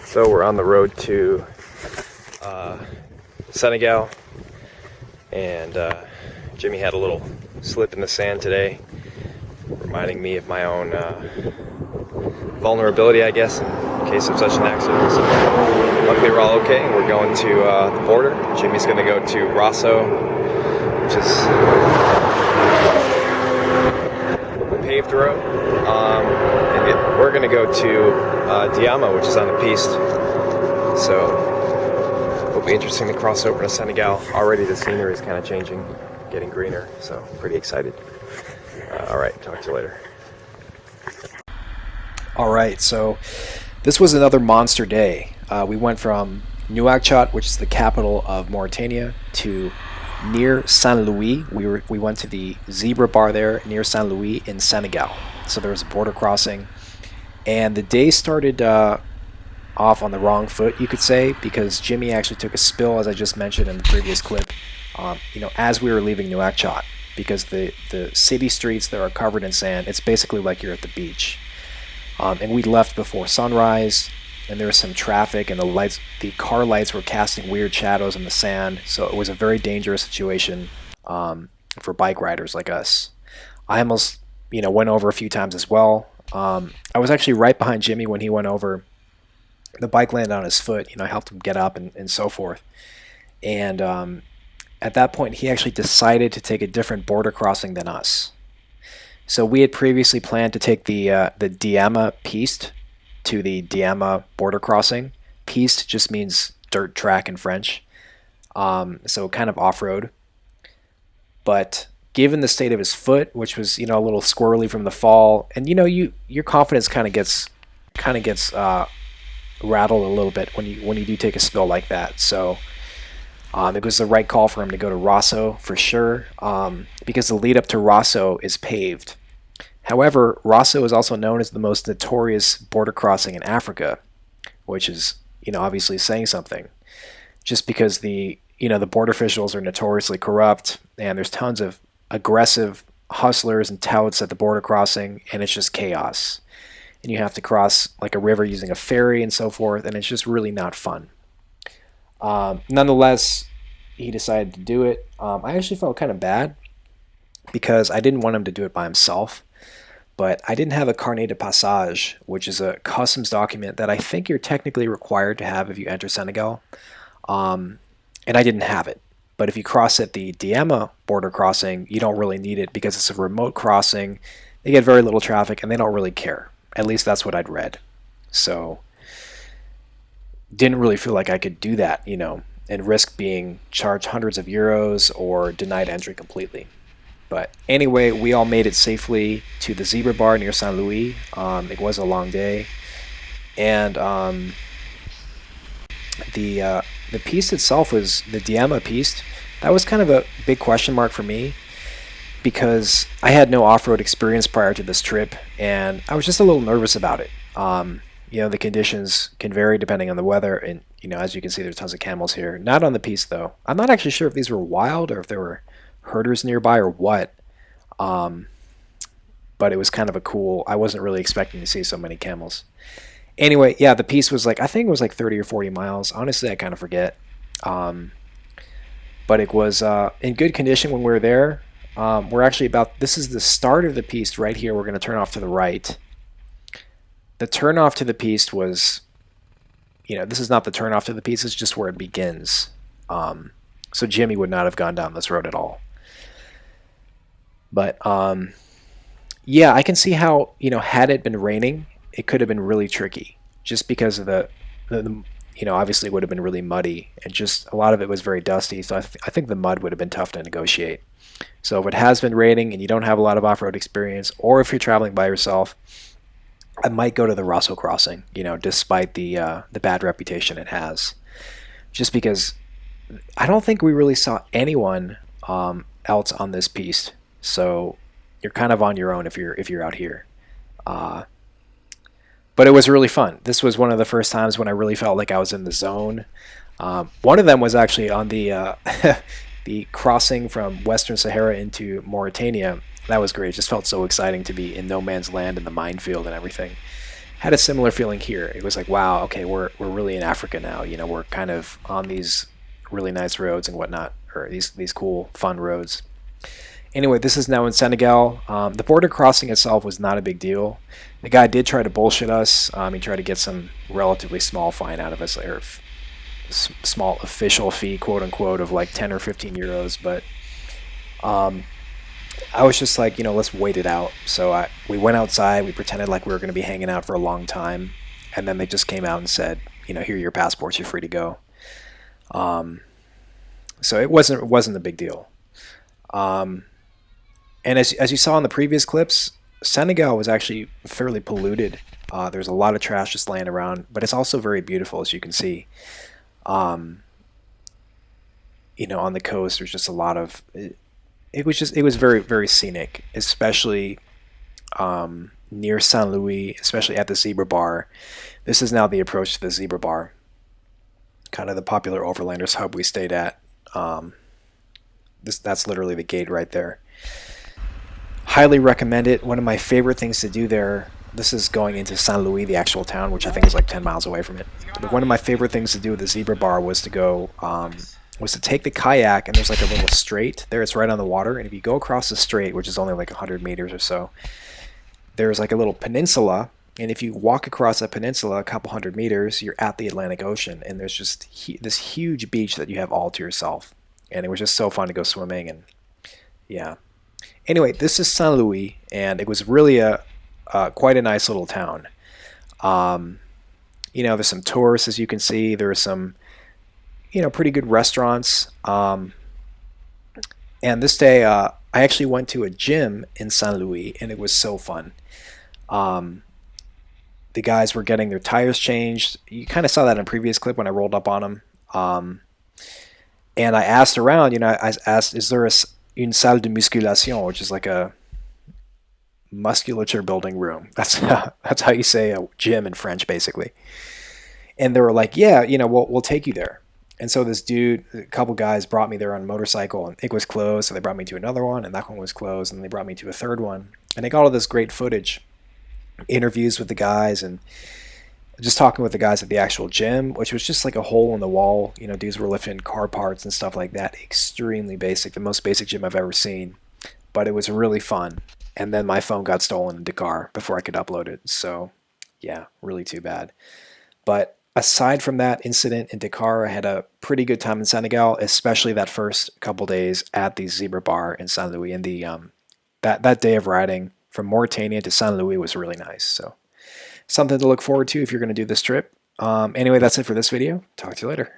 So we're on the road to Senegal, and Jimmy had a little slip in the sand today, reminding me of my own vulnerability, I guess, in case of such an accident. So luckily we're all okay, and we're going to the border. Jimmy's going to go to Rosso, which is a paved road, and we're going to go to Diama, which is on the piste. So it'll be interesting to cross over to Senegal. Already the scenery is kind of changing, getting greener, so pretty excited. Alright, talk to you later. Alright, so this was another monster day. We went from Nouakchott, which is the capital of Mauretania, to near Saint Louis. We went to the zebra bar there near Saint Louis in Senegal. So there was a border crossing, and the day started off on the wrong foot, you could say, because Jimmy actually took a spill, as I just mentioned in the previous clip, as we were leaving Nouakchott, because the city streets there are covered in sand. It's basically like you're at the beach. And we left before sunrise, and there was some traffic, and the car lights were casting weird shadows in the sand, so it was a very dangerous situation for bike riders like us. I almost went over a few times as well. I was actually right behind Jimmy when he went over. The bike landed on his foot. I helped him get up and so forth. And at that point, he actually decided to take a different border crossing than us. So we had previously planned to take the Diama piste to the Diama border crossing. Piste just means dirt track in French, so kind of off-road. But given the state of his foot, which was a little squirrely from the fall, and your confidence kind of gets rattled a little bit when you do take a spill like that. So it was the right call for him to go to Rosso for sure, because the lead up to Rosso is paved. However, Rosso is also known as the most notorious border crossing in Africa, which is obviously saying something, just because the border officials are notoriously corrupt, and there's tons of aggressive hustlers and touts at the border crossing, and it's just chaos. And you have to cross like a river using a ferry and so forth, and it's just really not fun. Nonetheless, he decided to do it. I actually felt kind of bad because I didn't want him to do it by himself, but I didn't have a carnet de passage, which is a customs document that I think you're technically required to have if you enter Senegal, and I didn't have it. But if you cross at the Diama border crossing, you don't really need it because it's a remote crossing. They get very little traffic, and they don't really care. At least that's what I'd read. So didn't really feel like I could do that, and risk being charged hundreds of euros or denied entry completely. But anyway, we all made it safely to the zebra bar near Saint Louis. It was a long day, and the piste itself was the Diama piste. That was kind of a big question mark for me, because I had no off-road experience prior to this trip, and I was just a little nervous about it. The conditions can vary depending on the weather, and as you can see, there's tons of camels here. Not on the piste though. I'm not actually sure if these were wild or if there were herders nearby or what. But it was kind of a cool. I wasn't really expecting to see so many camels. Anyway, yeah, the piste was I think it was 30 or 40 miles. Honestly, I kind of forget. But it was in good condition when we were there. We're actually this is the start of the piste right here. We're going to turn off to the right. The turn off to the piste was, this is not the turn off to the piste, it's just where it begins. So Jimmy would not have gone down this road at all. But yeah, I can see how, had it been raining, it could have been really tricky, just because of the obviously it would have been really muddy, and just a lot of it was very dusty. So I think the mud would have been tough to negotiate. So if it has been raining and you don't have a lot of off-road experience, or if you're traveling by yourself, I might go to the Rosso crossing, despite the bad reputation it has. Just because I don't think we really saw anyone else on this piste, so you're kind of on your own if you're out here. But it was really fun. This was one of the first times when I really felt like I was in the zone. One of them was actually on the the crossing from Western Sahara into Mauretania. That was great. It just felt so exciting to be in no man's land in the minefield and everything. had a similar feeling here. It was like, wow, okay, we're really in Africa now. You know, we're kind of on these really nice roads and whatnot, or these cool, fun roads. Anyway, this is now in Senegal. The border crossing itself was not a big deal. The guy did try to bullshit us. He tried to get some relatively small fine out of us, or small official fee, quote unquote, of like 10 or 15 euros. But I was just like, let's wait it out. So we went outside. We pretended like we were going to be hanging out for a long time, and then they just came out and said, here are your passports. You're free to go. So it wasn't a big deal. And as you saw in the previous clips, Senegal was actually fairly polluted. There's a lot of trash just laying around, but it's also very beautiful, as you can see. On the coast, there's just a lot of. It was very, very scenic, especially near Saint Louis, especially at the Zebra Bar. This is now the approach to the Zebra Bar, kind of the popular overlanders hub we stayed at. That's literally the gate right there. Highly recommend it. One of my favorite things to do there, this is going into Saint Louis, the actual town, which I think is like 10 miles away from it. But one of my favorite things to do with the Zebra Bar was to take the kayak, and there's like a little strait there. It's right on the water, and if you go across the strait, which is only like 100 meters or so, there's like a little peninsula, and if you walk across that peninsula a couple hundred meters, you're at the Atlantic Ocean, and there's just this huge beach that you have all to yourself. And it was just so fun to go swimming, and yeah. Anyway, this is Saint Louis, and it was really quite a nice little town. There's some tourists, as you can see. There are some, pretty good restaurants. And this day, I actually went to a gym in Saint Louis, and it was so fun. The guys were getting their tires changed. You kind of saw that in a previous clip when I rolled up on them. And I asked around, I asked, is there une salle de musculation, which is like a musculature building room. That's how you say a gym in French, basically. And they were like, yeah, we'll take you there. And so this dude, a couple guys brought me there on a motorcycle, and it was closed, so they brought me to another one, and that one was closed, and they brought me to a third one. And they got all this great footage, interviews with the guys, and just talking with the guys at the actual gym, which was just like a hole in the wall. Dudes were lifting car parts and stuff like that. Extremely basic, the most basic gym I've ever seen. But it was really fun. And then my phone got stolen in Dakar before I could upload it. So, yeah, really too bad. But aside from that incident in Dakar, I had a pretty good time in Senegal, especially that first couple days at the Zebra Bar in Saint Louis. And that day of riding from Mauretania to Saint Louis was really nice. So, something to look forward to if you're going to do this trip. Anyway, that's it for this video. Talk to you later.